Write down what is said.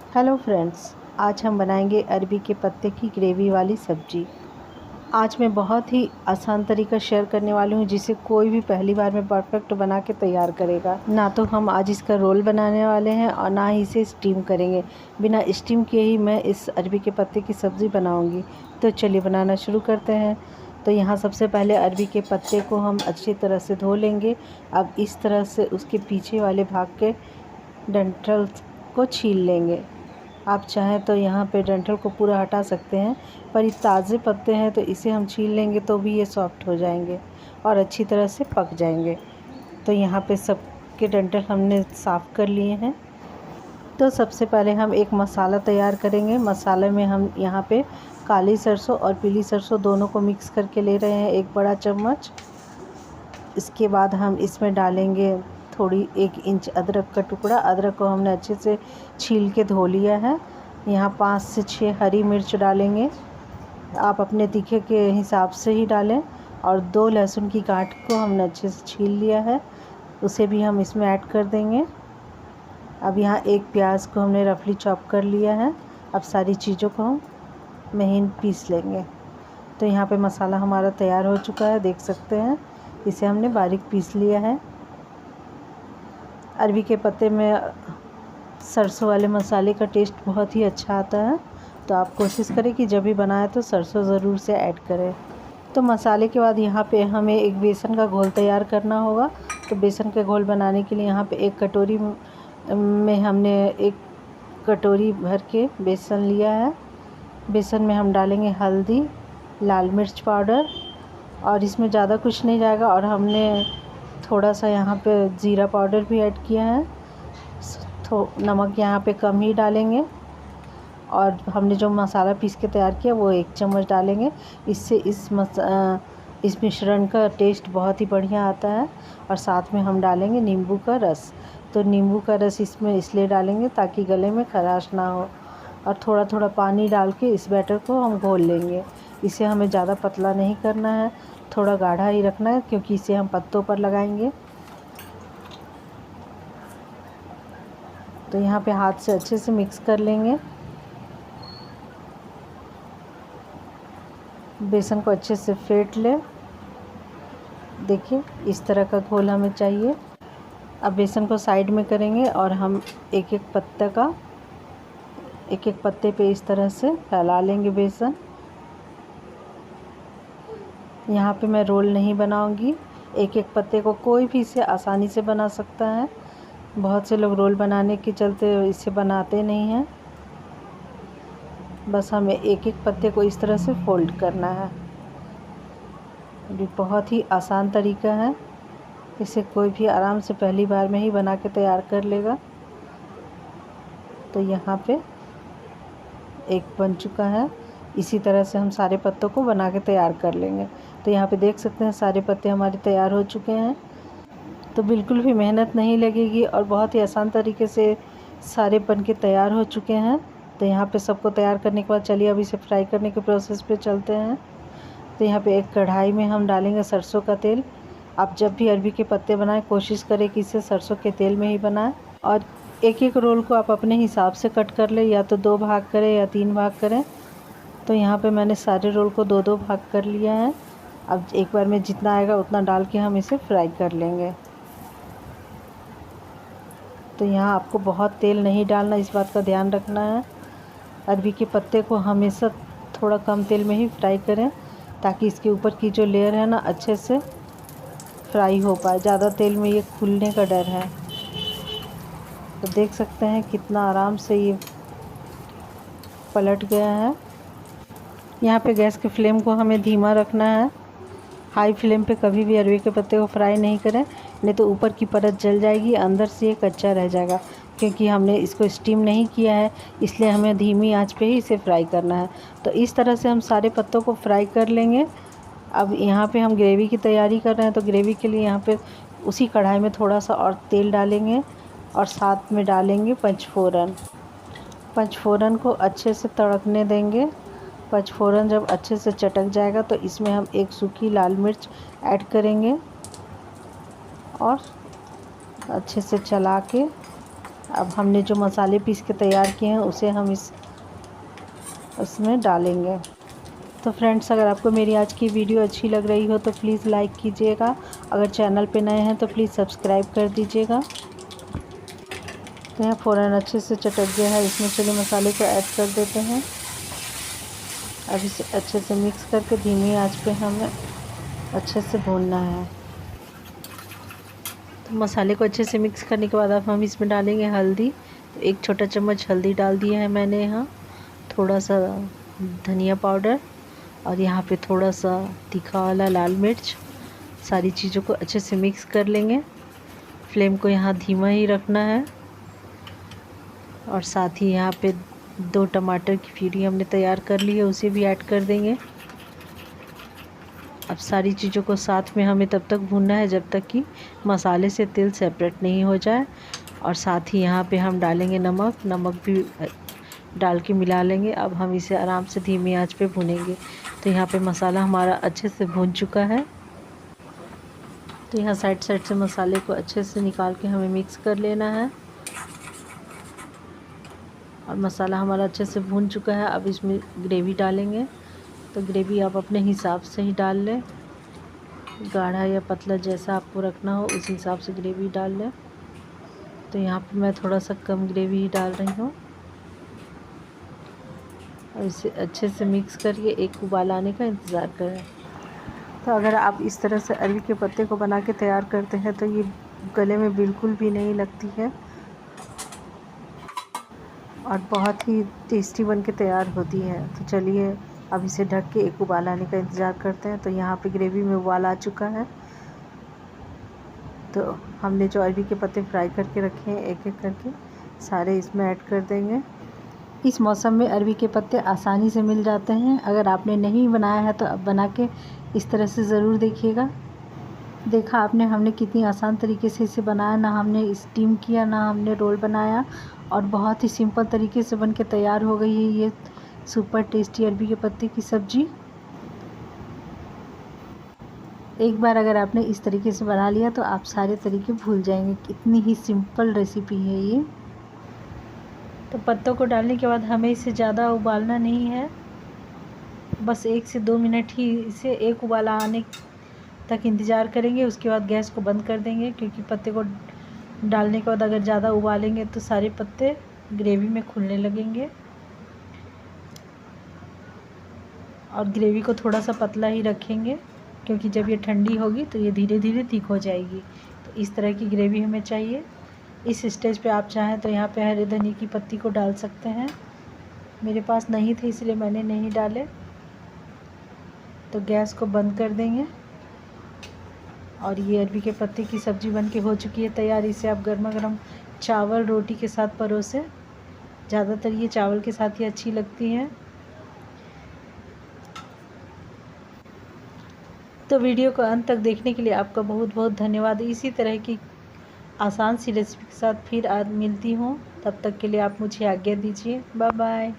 Hello friends, आज हम बनाएंगे अरबी के पत्ते की ग्रेवी वाली सब्ज़ी। आज मैं बहुत ही आसान तरीका शेयर करने वाली हूँ जिसे कोई भी पहली बार में परफेक्ट बना के तैयार करेगा। ना तो हम आज इसका रोल बनाने वाले हैं और ना ही इसे स्टीम करेंगे। बिना स्टीम किए ही मैं इस अरबी के पत्ते की सब्ज़ी बनाऊँगी। तो चलिए बनाना शुरू करते हैं। तो यहाँ सबसे पहले अरबी के पत्ते को हम अच्छी तरह से धो लेंगे। अब इस तरह से उसके पीछे वाले भाग के डंठल को छील लेंगे। आप चाहें तो यहाँ पे डंठल को पूरा हटा सकते हैं, पर ये ताज़े पत्ते हैं तो इसे हम छील लेंगे तो भी ये सॉफ्ट हो जाएंगे और अच्छी तरह से पक जाएंगे। तो यहाँ पे सबके डंठल हमने साफ़ कर लिए हैं। तो सबसे पहले हम एक मसाला तैयार करेंगे। मसाले में हम यहाँ पे काली सरसों और पीली सरसों दोनों को मिक्स करके ले रहे हैं, 1 बड़ा चम्मच। इसके बाद हम इसमें डालेंगे थोड़ी 1 इंच अदरक का टुकड़ा। अदरक को हमने अच्छे से छील के धो लिया है। यहाँ 5 से 6 हरी मिर्च डालेंगे, आप अपने तीखे के हिसाब से ही डालें। और 2 लहसुन की गांठ को हमने अच्छे से छील लिया है, उसे भी हम इसमें ऐड कर देंगे। अब यहाँ 1 प्याज को हमने रफली चॉप कर लिया है। अब सारी चीज़ों को हम महीन पीस लेंगे। तो यहाँ पे मसाला हमारा तैयार हो चुका है, देख सकते हैं। इसे हमने बारीक पीस लिया है। अरबी के पत्ते में सरसों वाले मसाले का टेस्ट बहुत ही अच्छा आता है, तो आप कोशिश करें कि जब भी बनाएं तो सरसों ज़रूर से ऐड करें। तो मसाले के बाद यहाँ पे हमें एक बेसन का घोल तैयार करना होगा। तो बेसन का घोल बनाने के लिए यहाँ पे 1 कटोरी में हमने 1 कटोरी भर के बेसन लिया है। बेसन में हम डालेंगे हल्दी, लाल मिर्च पाउडर, और इसमें ज़्यादा कुछ नहीं जाएगा। और हमने थोड़ा सा यहाँ पे ज़ीरा पाउडर भी ऐड किया है। नमक यहाँ पे कम ही डालेंगे। और हमने जो मसाला पीस के तैयार किया वो 1 चम्मच डालेंगे। इससे इस मिश्रण का टेस्ट बहुत ही बढ़िया आता है। और साथ में हम डालेंगे नींबू का रस। तो नींबू का रस इसमें इसलिए डालेंगे ताकि गले में खराश ना हो। और थोड़ा थोड़ा पानी डाल के इस बैटर को हम घोल लेंगे। इसे हमें ज़्यादा पतला नहीं करना है, थोड़ा गाढ़ा ही रखना है, क्योंकि इसे हम पत्तों पर लगाएंगे। तो यहाँ पे हाथ से अच्छे से मिक्स कर लेंगे। बेसन को अच्छे से फेंट लें। देखिए इस तरह का घोल हमें चाहिए। अब बेसन को साइड में करेंगे और हम एक एक पत्ते पे इस तरह से फैला लेंगे बेसन। यहाँ पे मैं रोल नहीं बनाऊंगी, एक एक पत्ते को कोई भी इसे आसानी से बना सकता है। बहुत से लोग रोल बनाने के चलते इसे बनाते नहीं हैं। बस हमें एक एक पत्ते को इस तरह से फोल्ड करना है। ये बहुत ही आसान तरीका है, इसे कोई भी आराम से पहली बार में ही बना के तैयार कर लेगा। तो यहाँ पे एक बन चुका है। इसी तरह से हम सारे पत्तों को बना के तैयार कर लेंगे। तो यहाँ पे देख सकते हैं सारे पत्ते हमारे तैयार हो चुके हैं। तो बिल्कुल भी मेहनत नहीं लगेगी और बहुत ही आसान तरीके से सारे बन के तैयार हो चुके हैं। तो यहाँ पे सबको तैयार करने के बाद चलिए अब इसे फ्राई करने के प्रोसेस पे चलते हैं। तो यहाँ पे एक कढ़ाई में हम डालेंगे सरसों का तेल। आप जब भी अरबी के पत्ते बनाएं कोशिश करें कि इसे सरसों के तेल में ही बनाएं। और एक एक रोल को आप अपने हिसाब से कट कर लें, या तो 2 भाग करें या 3 भाग करें। तो यहाँ पे मैंने सारे रोल को 2-2 भाग कर लिया है। अब एक बार में जितना आएगा उतना डाल के हम इसे फ्राई कर लेंगे। तो यहाँ आपको बहुत तेल नहीं डालना, इस बात का ध्यान रखना है। अरबी के पत्ते को हमेशा थोड़ा कम तेल में ही फ्राई करें, ताकि इसके ऊपर की जो लेयर है ना अच्छे से फ्राई हो पाए। ज़्यादा तेल में ये खुलने का डर है। तो देख सकते हैं कितना आराम से ये पलट गया है। यहाँ पे गैस के फ्लेम को हमें धीमा रखना है। हाई फ्लेम पे कभी भी अरबी के पत्ते को फ्राई नहीं करें, नहीं तो ऊपर की परत जल जाएगी, अंदर से ये कच्चा रह जाएगा। क्योंकि हमने इसको स्टीम नहीं किया है, इसलिए हमें धीमी आंच पे ही इसे फ्राई करना है। तो इस तरह से हम सारे पत्तों को फ्राई कर लेंगे। अब यहाँ पे हम ग्रेवी की तैयारी कर रहे हैं। तो ग्रेवी के लिए यहाँ पे उसी कढ़ाई में थोड़ा सा और तेल डालेंगे और साथ में डालेंगे पंचफोरन। पंचफोरन को अच्छे से तड़कने देंगे। पंचफोरन जब अच्छे से चटक जाएगा तो इसमें हम 1 सूखी लाल मिर्च ऐड करेंगे और अच्छे से चला के अब हमने जो मसाले पीस के तैयार किए हैं उसे हम इसमें डालेंगे। तो फ्रेंड्स, अगर आपको मेरी आज की वीडियो अच्छी लग रही हो तो प्लीज़ लाइक कीजिएगा। अगर चैनल पे नए हैं तो प्लीज़ सब्सक्राइब कर दीजिएगा। तो यहाँ फ़ौरन अच्छे से चटक गया है, इसमें चलिए मसाले को ऐड कर देते हैं। अब इसे अच्छे से मिक्स करके धीमी आंच पे हमें अच्छे से भूनना है। तो मसाले को अच्छे से मिक्स करने के बाद अब हम इसमें डालेंगे हल्दी। तो 1 छोटा चम्मच हल्दी डाल दिया है मैंने यहाँ, थोड़ा सा धनिया पाउडर और यहाँ पे थोड़ा सा तीखा वाला लाल मिर्च। सारी चीज़ों को अच्छे से मिक्स कर लेंगे। फ्लेम को यहाँ धीमा ही रखना है। और साथ ही यहाँ पे 2 टमाटर की प्यूरी हमने तैयार कर ली है, उसे भी ऐड कर देंगे। अब सारी चीज़ों को साथ में हमें तब तक भूनना है जब तक कि मसाले से तेल सेपरेट नहीं हो जाए। और साथ ही यहाँ पे हम डालेंगे नमक भी डाल के मिला लेंगे। अब हम इसे आराम से धीमी आंच पे भूनेंगे। तो यहाँ पे मसाला हमारा अच्छे से भून चुका है। तो यहाँ साइड से मसाले को अच्छे से निकाल के हमें मिक्स कर लेना है। और मसाला हमारा अच्छे से भून चुका है। अब इसमें ग्रेवी डालेंगे। तो ग्रेवी आप अपने हिसाब से ही डाल लें, गाढ़ा या पतला जैसा आपको रखना हो उस हिसाब से ग्रेवी डाल लें। तो यहाँ पे मैं थोड़ा सा कम ग्रेवी ही डाल रही हूँ। और इसे अच्छे से मिक्स करके एक उबाल आने का इंतज़ार करें। तो अगर आप इस तरह से अरबी के पत्ते को बना के तैयार करते हैं तो ये गले में बिल्कुल भी नहीं लगती है और बहुत ही टेस्टी बन के तैयार होती है। तो चलिए अब इसे ढक के एक उबाल आने का इंतज़ार करते हैं। तो यहाँ पे ग्रेवी में उबाल आ चुका है। तो हमने जो अरबी के पत्ते फ्राई करके रखे हैं एक एक करके सारे इसमें ऐड कर देंगे। इस मौसम में अरबी के पत्ते आसानी से मिल जाते हैं। अगर आपने नहीं बनाया है तो अब बना के इस तरह से ज़रूर देखिएगा। देखा आपने हमने कितनी आसान तरीके से इसे बनाया, ना हमने स्टीम किया ना हमने रोल बनाया और बहुत ही सिंपल तरीके से बन के तैयार हो गई है ये सुपर टेस्टी अरबी के पत्ते की सब्ज़ी। एक बार अगर आपने इस तरीके से बना लिया तो आप सारे तरीके भूल जाएंगे। कितनी ही सिंपल रेसिपी है ये। तो पत्तों को डालने के बाद हमें इसे ज़्यादा उबालना नहीं है, बस 1 से 2 मिनट ही इसे एक उबाला आने तक इंतज़ार करेंगे। उसके बाद गैस को बंद कर देंगे, क्योंकि पत्ते को डालने के बाद अगर ज़्यादा उबालेंगे तो सारे पत्ते ग्रेवी में खुलने लगेंगे। और ग्रेवी को थोड़ा सा पतला ही रखेंगे, क्योंकि जब ये ठंडी होगी तो ये धीरे धीरे थिक हो जाएगी। तो इस तरह की ग्रेवी हमें चाहिए। इस स्टेज पे आप चाहें तो यहाँ पे हरे धनिया की पत्ती को डाल सकते हैं। मेरे पास नहीं थे इसलिए मैंने नहीं डाले। तो गैस को बंद कर देंगे और ये अरबी के पत्ते की सब्ज़ी बनके हो चुकी है तैयार। इसे आप गर्मा गर्म चावल रोटी के साथ परोसें। ज़्यादातर ये चावल के साथ ही अच्छी लगती है। तो वीडियो को अंत तक देखने के लिए आपका बहुत बहुत धन्यवाद। इसी तरह की आसान सी रेसिपी के साथ फिर आज मिलती हूँ। तब तक के लिए आप मुझे आज्ञा दीजिए। Bye bye.